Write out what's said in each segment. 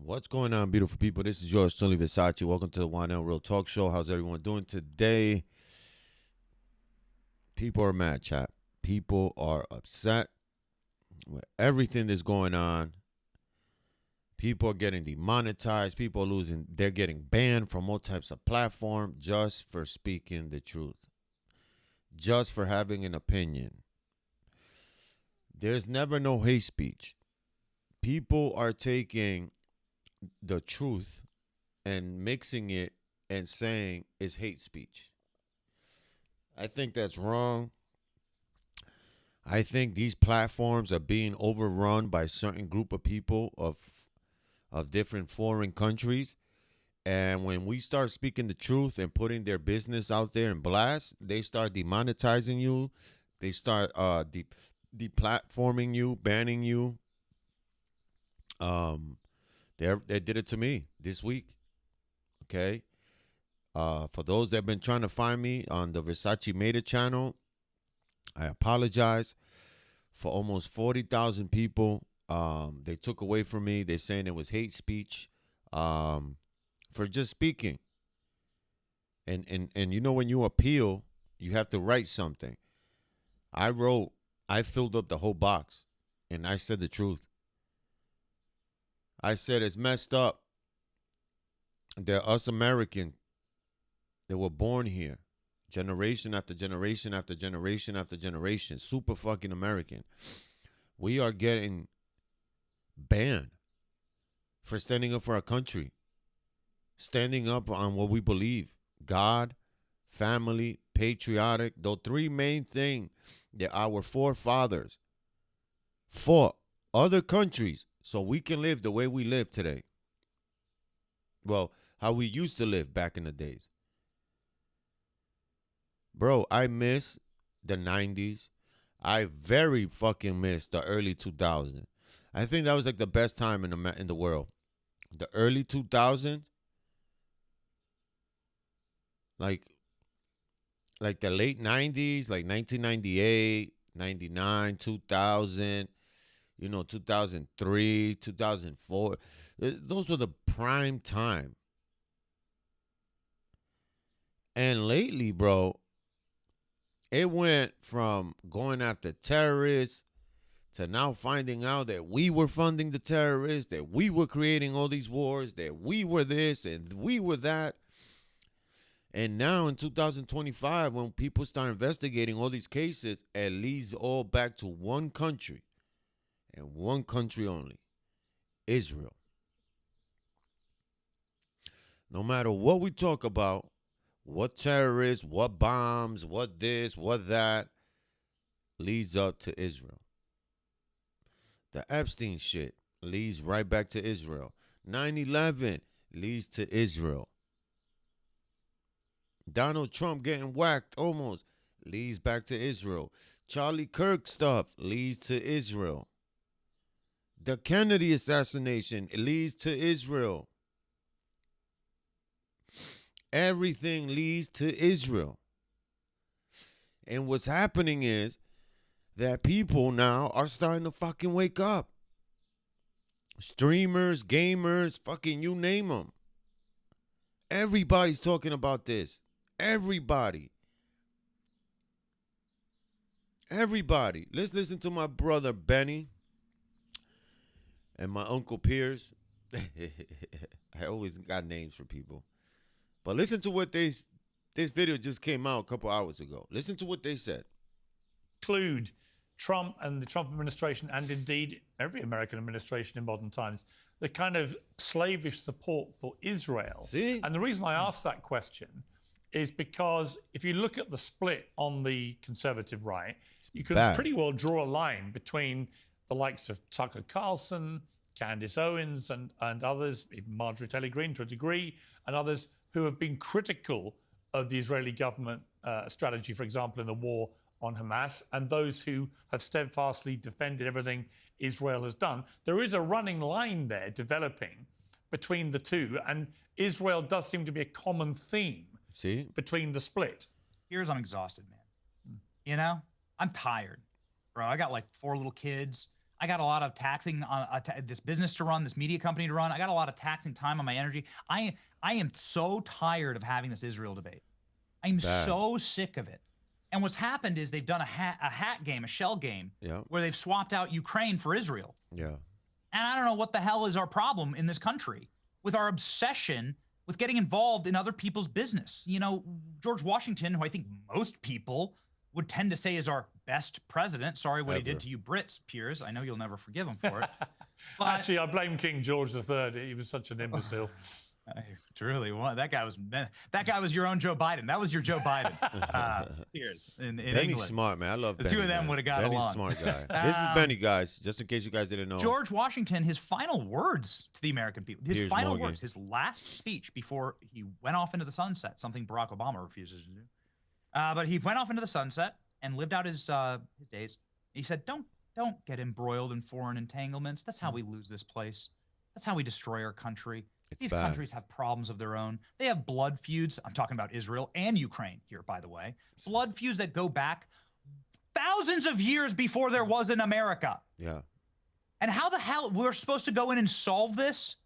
What's going on, beautiful people? This is yours, Tony Versace. Welcome to the YNL Real Talk Show. How's everyone doing today? People are mad, chat. People are upset with everything that's going on. People are getting demonetized. People are losing. They're getting banned from all types of platforms just for speaking the truth, just for having an opinion. There's never no hate speech. People are taking the truth and mixing it and saying it's hate speech. I think that's wrong. I think these platforms are being overrun by a certain group of people of different foreign countries. And when we start speaking the truth and putting their business out there in blast, they start demonetizing you. They start deplatforming you, banning you. They did it to me this week. Okay. For those that have been trying to find me on the Versace Made It channel, I apologize. For almost 40,000 people, they took away from me. They're saying it was hate speech for just speaking. And you know, when you appeal, you have to write something. I filled up the whole box, and I said the truth. I said it's messed up. They're us Americans. They were born here. Generation after generation after generation after generation. Super fucking American. We are getting banned for standing up for our country. Standing up on what we believe. God, family, patriotic. The three main things that our forefathers fought other countries so we can live the way we live today. Well, how we used to live back in the days. Bro, I miss the 90s. I very fucking miss the early 2000s. I think that was like the best time in the world. The early 2000s, like the late 90s, like 1998, 99, 2000, 2003, 2004. Those were the prime time. And lately, bro, it went from going after terrorists to now finding out that we were funding the terrorists, that we were creating all these wars, that we were this and we were that. And now in 2025, when people start investigating all these cases, it leads all back to one country and one country only, Israel. No matter what we talk about, what terrorists, what bombs, what this, what that, leads up to Israel. The Epstein shit leads right back to Israel. 9/11 leads to Israel. Donald Trump getting whacked almost leads back to Israel. Charlie Kirk stuff leads to Israel. The Kennedy assassination leads to Israel. Everything leads to Israel. And what's happening is that people now are starting to fucking wake up. Streamers, gamers, fucking you name them. Everybody's talking about this. Everybody. Let's listen to my brother Benny and my uncle Piers. I always got names for people. But listen to what this video just came out a couple hours ago. Listen to what they said. Include Trump and the Trump administration, and indeed every American administration in modern times, the kind of slavish support for Israel. See? And the reason I asked that question is because if you look at the split on the conservative right, you can pretty well draw a line between the likes of Tucker Carlson, Candace Owens, and others, even Marjorie Taylor Greene to a degree, and others who have been critical of the Israeli government strategy, for example, in the war on Hamas, and those who have steadfastly defended everything Israel has done. There is a running line there developing between the two, and Israel does seem to be a common theme between the split. I'm exhausted, man. You know, I'm tired, bro. I got like 4 little kids. I got a lot of taxing on this business to run, this media company to run. I got a lot of taxing time on my energy. I am so tired of having this Israel debate. I'm so sick of it. And what's happened is they've done a hat game, a shell game, where they've swapped out Ukraine for Israel. Yeah. And I don't know what the hell is our problem in this country with our obsession with getting involved in other people's business. You know, George Washington, who I think most people would tend to say is our best president. Sorry what he did to you Brits, Piers. I know you'll never forgive him for it. But actually, I blame King George III. He was such an imbecile. Truly, that guy was your own Joe Biden. That was your Joe Biden. Piers in Benny's England. Smart, man. I love Benny. The two of them would have got Benny's along. Smart guy. This is Benny, guys. Just in case you guys didn't know. George Washington, his final words to the American people, his final words, his last speech before he went off into the sunset, something Barack Obama refuses to do. But he went off into the sunset and lived out his days. He said, "Don't get embroiled in foreign entanglements. That's how we lose this place. That's how we destroy our country. These countries have problems of their own. They have blood feuds. I'm talking about Israel and Ukraine here, by the way. Blood feuds that go back thousands of years before there was an America. Yeah. And how the hell we're supposed to go in and solve this?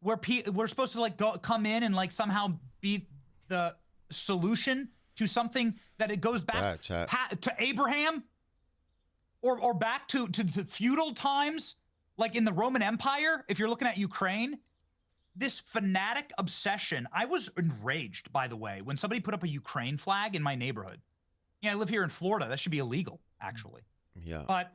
We're supposed to come in and somehow be the solution to something that it goes back to Abraham or back to the feudal times, like in the Roman Empire. If you're looking at Ukraine, this fanatic obsession. I was enraged, by the way, when somebody put up a Ukraine flag in my neighborhood. Yeah, I live here in Florida. That should be illegal, actually. Yeah. But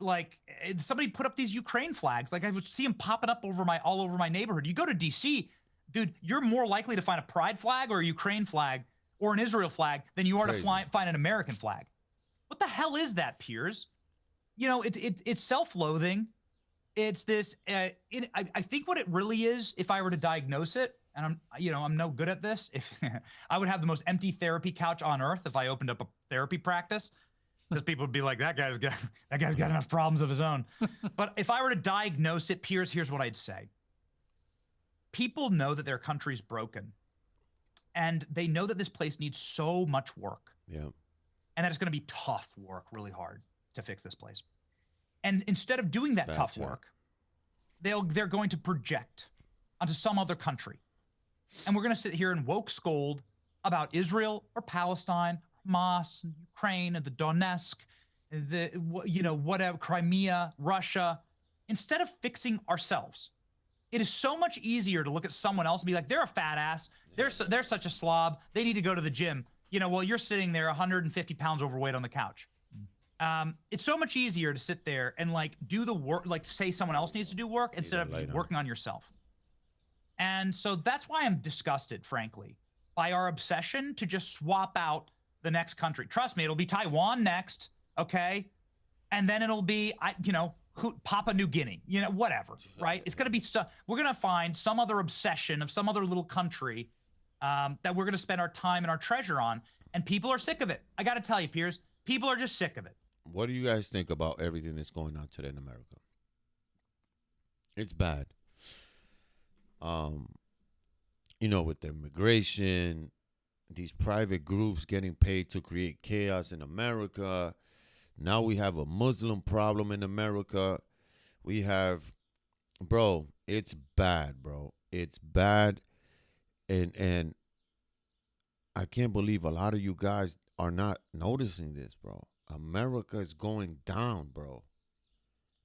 somebody put up these Ukraine flags. I would see them popping up all over my neighborhood. You go to DC, dude, you're more likely to find a pride flag or a Ukraine flag or an Israel flag than you are to find an American flag. What the hell is that, Piers? You know, it's self-loathing. It's this. I think what it really is, if I were to diagnose it, and I'm no good at this. If I would have the most empty therapy couch on earth if I opened up a therapy practice, because people would be like, that guy's got enough problems of his own. But if I were to diagnose it, Piers, here's what I'd say. People know that their country's broken, and they know that this place needs so much work. Yeah. And that it's going to be tough work, really hard to fix this place. And instead of doing that tough work, they're going to project onto some other country. And we're going to sit here and woke scold about Israel or Palestine, Hamas, Ukraine, and the Donetsk, whatever, Crimea, Russia, instead of fixing ourselves. It is so much easier to look at someone else and be like, they're a fat ass. They're such a slob. They need to go to the gym. Well, you're sitting there 150 pounds overweight on the couch. It's so much easier to sit there and do the work, say someone else needs to do work instead of working on yourself. And so that's why I'm disgusted, frankly, by our obsession to just swap out the next country. Trust me, it'll be Taiwan next, okay? And then it'll be, Papua New Guinea, whatever, right? It's going to be, we're going to find some other obsession of some other little country that we're going to spend our time and our treasure on. And people are sick of it. I got to tell you, Piers, people are just sick of it. What do you guys think about everything that's going on today in America? It's bad. With the immigration, these private groups getting paid to create chaos in America. Now we have a Muslim problem in America. We have, bro, it's bad, bro. It's bad. And I can't believe a lot of you guys are not noticing this, bro. America is going down, bro.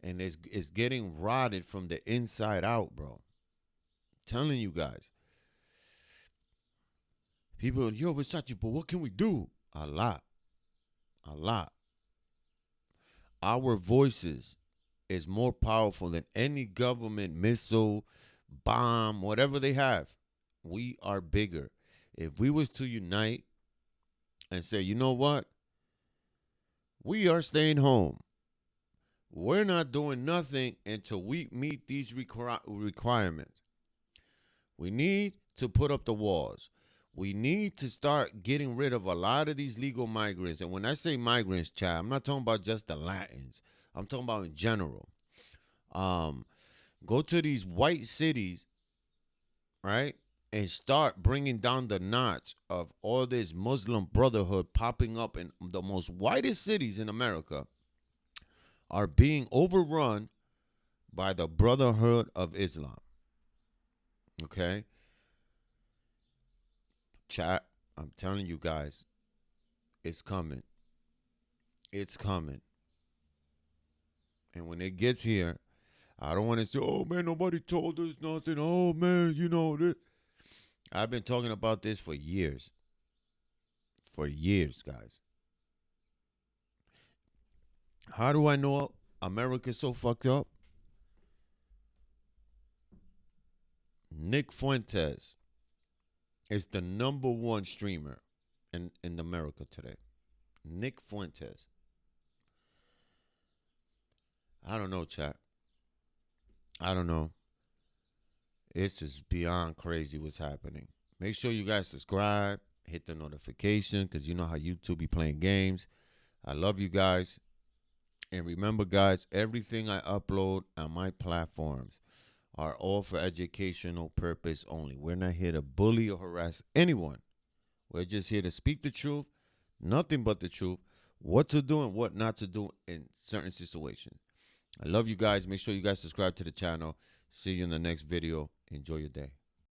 And it's getting rotted from the inside out, bro. I'm telling you guys. People, Versace, but what can we do? A lot. Our voices is more powerful than any government missile, bomb, whatever they have. We are bigger. If we was to unite and say, you know what? We are staying home. We're not doing nothing until we meet these requirements. We need to put up the walls. We need to start getting rid of a lot of these legal migrants. And when I say migrants, Chad, I'm not talking about just the Latins. I'm talking about in general. Go to these white cities, right? And start bringing down the notch of all this Muslim brotherhood popping up in the most whitest cities in America are being overrun by the Brotherhood of Islam. Okay? Chat, I'm telling you guys, it's coming. It's coming. And when it gets here, I don't want to say, oh, man, nobody told us nothing. Oh, man, you know, this. I've been talking about this for years. For years, guys. How do I know America's so fucked up? Nick Fuentes is the #1 streamer in America today. Nick Fuentes. I don't know, chat. I don't know. It's just beyond crazy what's happening. Make sure you guys subscribe, hit the notification, because you know how YouTube be playing games. I love you guys. And remember, guys, everything I upload on my platforms are all for educational purpose only. We're not here to bully or harass anyone. We're just here to speak the truth, nothing but the truth, what to do and what not to do in certain situations. I love you guys. Make sure you guys subscribe to the channel. See you in the next video. Enjoy your day.